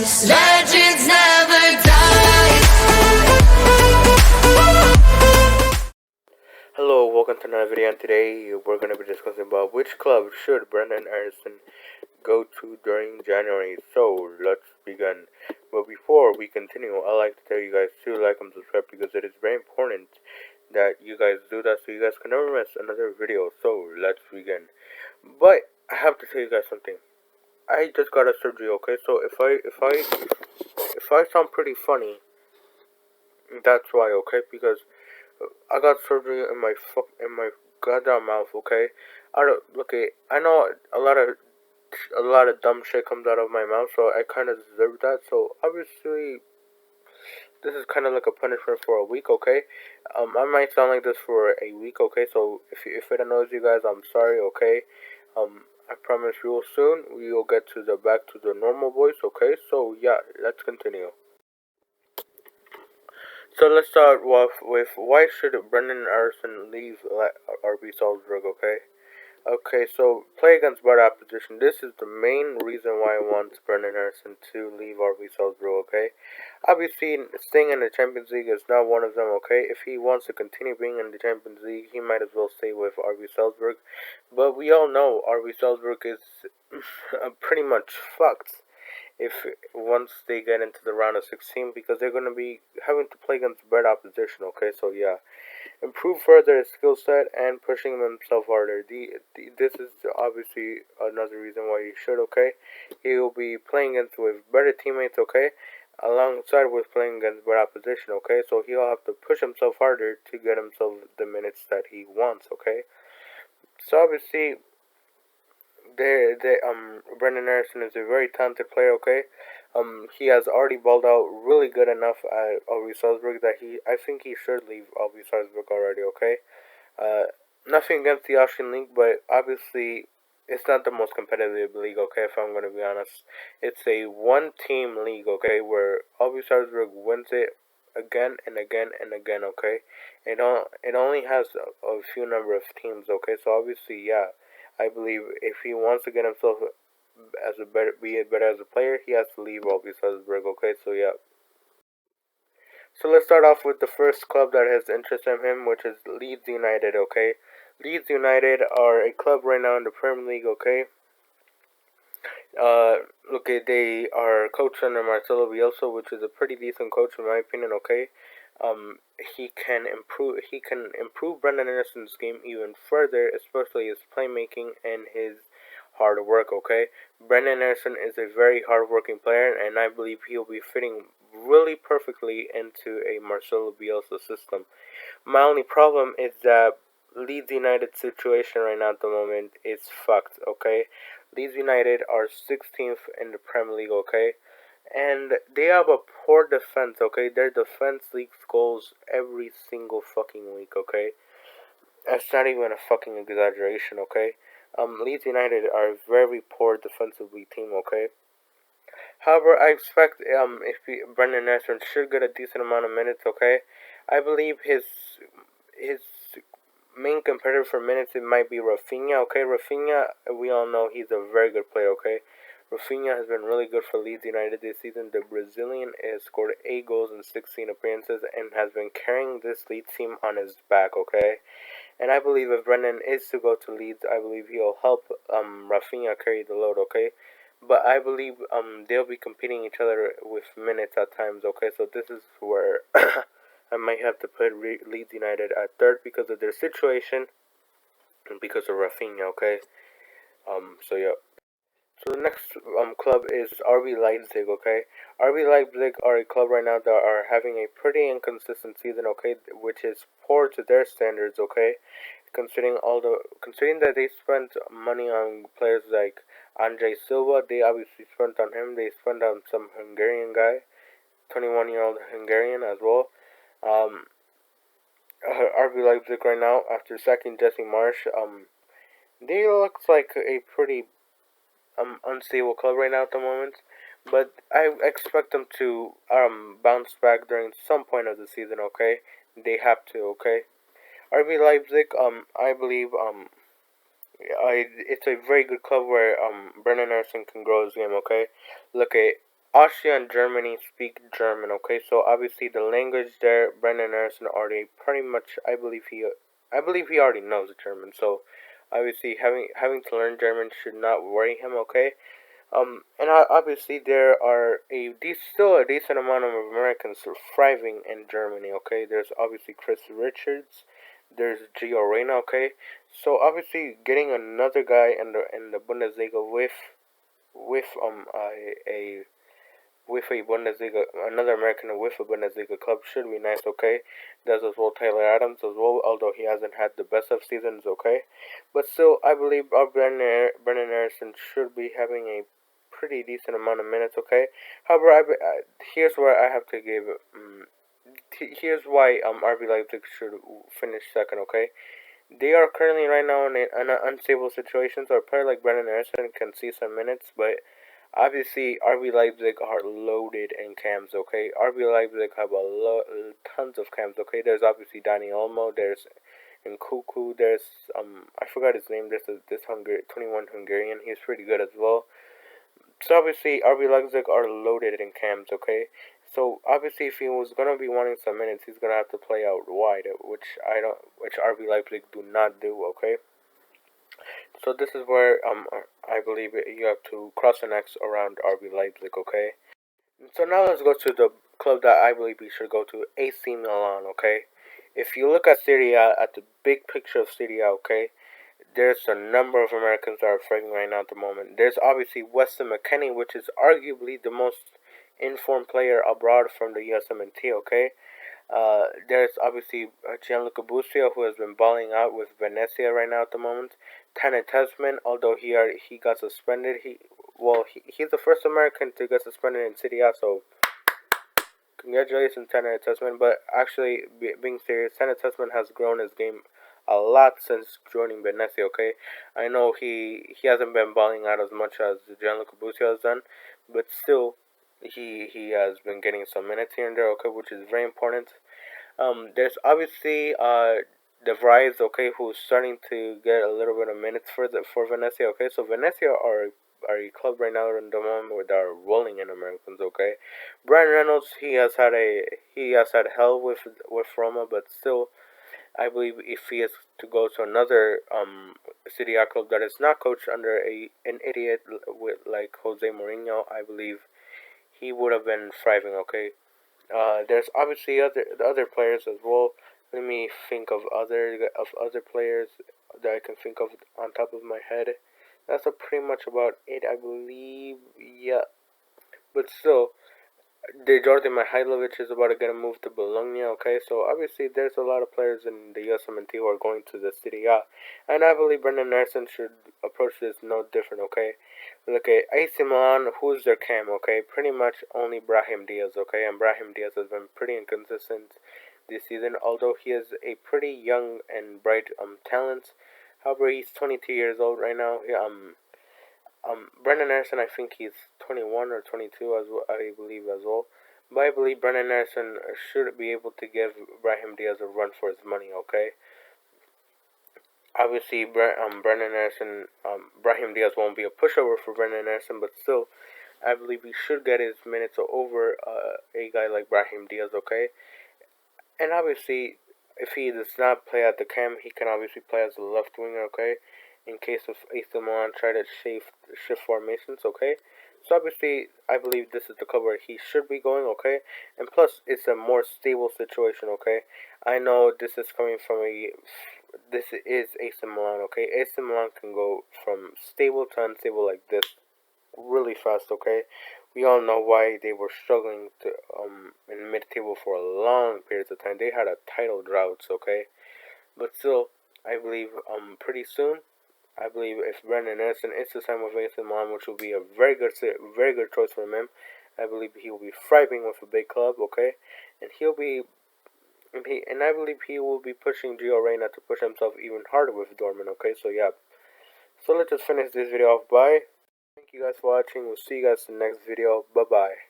Legends never die. Hello, welcome to another video, and today we're going to be discussing about which club should Brenden Aaronson go to during January. So, let's begin. But before we continue, I'd like to tell you guys to like and subscribe because it is very important that you guys do that so you guys can never miss another video. So, let's begin. But I have to tell you guys something. I just got a surgery, okay? So if I sound pretty funny, that's why, okay? Because I got surgery in my goddamn mouth, okay? I know a lot of dumb shit comes out of my mouth, so I kind of deserve that. So obviously, this is kind of like a punishment for a week, okay? I might sound like this for a week, okay? So if it annoys you guys, I'm sorry, okay? I promise real soon we will get to the back to the normal voice, okay? So yeah, let's continue. So let's start with why should Brenden Aaronson leave RB Salzburg, okay? Okay, so play against better opposition. This is the main reason why I want Brenden Aaronson to leave RB Salzburg, okay? Obviously, staying in the Champions League is not one of them, okay? If he wants to continue being in the Champions League, he might as well stay with RB Salzburg. But we all know RB Salzburg is pretty much fucked if once they get into the round of 16 because they're going to be having to play against better opposition, okay? So yeah, improve further his skill set and pushing himself harder. This is obviously another reason why he should, okay? He will be playing against with better teammates, okay? Alongside with playing against better opposition, okay? So he'll have to push himself harder to get himself the minutes that he wants, okay? So obviously Brenden Aaronson is a very talented player, okay? He has already balled out really good enough at RB Salzburg that I think he should leave RB Salzburg already, okay? Nothing against the Austrian league, but obviously it's not the most competitive league, okay, if I'm going to be honest. It's a one-team league, okay, where RB Salzburg wins it again and again and again, okay? It only has a few number of teams, okay? So obviously, yeah, I believe if he wants to get himself be better as a player, he has to leave RB Salzburg, okay? So yeah. So let's start off with the first club that has interest in him, which is Leeds United, okay? Leeds United are a club right now in the Premier League, okay? They are coached under Marcelo Bielsa, which is a pretty decent coach in my opinion, okay? He can improve Brenden Aaronson's game even further, especially his playmaking and his hard work, okay? Brenden Aaronson is a very hard-working player, and I believe he'll be fitting really perfectly into a Marcelo Bielsa system. My only problem is that Leeds United's situation right now at the moment is fucked, okay? Leeds United are 16th in the Premier League, okay? And they have a poor defense, okay? Their defense leaks goals every single fucking week, okay? That's not even a fucking exaggeration, okay? Leeds United are a very poor defensively team, okay? However, I expect Brenden Aaronson should get a decent amount of minutes, okay? I believe his main competitor for minutes it might be Rafinha, okay? Rafinha, we all know he's a very good player, okay? Rafinha has been really good for Leeds United this season. The Brazilian has scored 8 goals in 16 appearances and has been carrying this Leeds team on his back, okay? And I believe if Brenden is to go to Leeds, I believe he'll help Rafinha carry the load, okay? But I believe they'll be competing each other with minutes at times, okay? So this is where I might have to put Leeds United at third because of their situation and because of Rafinha, okay? So yeah. So the next club is RB Leipzig, okay? RB Leipzig are a club right now that are having a pretty inconsistent season, okay? Which is poor to their standards, okay? Considering that they spent money on players like Andre Silva, they obviously spent on him. They spent on some Hungarian guy, 21-year-old Hungarian as well. RB Leipzig right now, after sacking Jesse Marsh, they looks like a pretty unstable club right now at the moment. But I expect them to bounce back during some point of the season. Okay, they have to. Okay, RB Leipzig. I believe it's a very good club where Brenden Aaronson can grow his game. Okay, look, Austria and Germany speak German, okay? So obviously the language there, Brenden Aaronson already pretty much, I believe he already knows German. So obviously having to learn German should not worry him, okay? And obviously there are still a decent amount of Americans thriving in Germany, okay? There's obviously Chris Richards, there's Gio Reyna, okay? So obviously getting another guy in the Bundesliga with a Bundesliga, another American with a Bundesliga club should be nice, okay? There's as well Tyler Adams as well, although he hasn't had the best of seasons, okay? But still, I believe our Brenden Aaronson should be having a pretty decent amount of minutes, okay? However, here's where I have to give. Here's why RB Leipzig should finish second, okay? They are currently right now in an unstable situation, so a player like Brenden Aaronson can see some minutes, but obviously RB Leipzig are loaded in cams, okay? RB Leipzig have tons of cams, okay? There's obviously Dani Olmo, there's Nkuku, there's I forgot his name, this 21 Hungarian, he's pretty good as well. So obviously RB Leipzig are loaded in cams, okay? So obviously if he was gonna be wanting some minutes, he's gonna have to play out wide, which RB Leipzig do not do, okay? So this is where I believe you have to cross an X around RB Leipzig, okay? So now let's go to the club that I believe we should go to, AC Milan, okay? If you look at Serie A, at the big picture of Serie A, okay, there's a number of Americans that are thriving right now at the moment. There's obviously Weston McKennie, which is arguably the most informed player abroad from the USMNT, okay? There's obviously Gianluca Busio, who has been balling out with Venezia right now at the moment. Tanner Tesman, although he got suspended, he's the first American to get suspended in Serie A, so congratulations, Tanner Tesman. But actually, being serious, Tanner Tesman has grown his game a lot since joining Venezia, okay? I know he hasn't been balling out as much as Gianluca Busio has done, but still, he has been getting some minutes here and there, okay, which is very important. There's obviously De Vries, okay, who's starting to get a little bit of minutes for Venezia, okay. So Venezia are a club right now in the moment where they're rolling in Americans, okay. Brian Reynolds, he has had hell with Roma, but still, I believe if he is to go to another Serie A club that is not coached under an idiot with like Jose Mourinho, I believe he would have been thriving, okay. There's obviously other players as well. Let me think of other players that I can think of on top of my head. That's pretty much about it, I believe. Yeah, but still, the Jordan Mihailovic is about to get a move to Bologna, okay? So obviously there's a lot of players in the USMNT who are going to the Serie A. And I believe Brenden Aaronson should approach this no different, okay? Look at AC Milan, who's their cam, okay? Pretty much only Brahim Diaz, okay? And Brahim Diaz has been pretty inconsistent this season, although he is a pretty young and bright talent. However, he's 22 years old right now. Brenden Aaronson, I think he's 21 or 22, as well, I believe as well. But I believe Brenden Aaronson should be able to give Brahim Diaz a run for his money. Okay. Obviously, Brenden Aaronson, Brahim Diaz won't be a pushover for Brenden Aaronson, but still, I believe he should get his minutes over a guy like Brahim Diaz. Okay. And obviously, if he does not play at the cam, he can obviously play as a left winger, okay? In case of AC Milan try to shift formations, okay? So obviously, I believe this is the club where he should be going, okay? And plus, it's a more stable situation, okay? I know this is coming from this is AC Milan, okay? AC Milan can go from stable to unstable like this really fast, okay? We all know why they were struggling to in mid-table for a long periods of time. They had a title drought, okay? But still, I believe pretty soon, I believe if Brenden Aaronson is to sign with AC Milan, which will be a very good choice for him, I believe he will be thriving with a big club, okay? And I believe he will be pushing Gio Reyna to push himself even harder with Dortmund, okay? So yeah. So let's just finish this video off. Bye. Thank you guys for watching. We'll see you guys in the next video. Bye bye.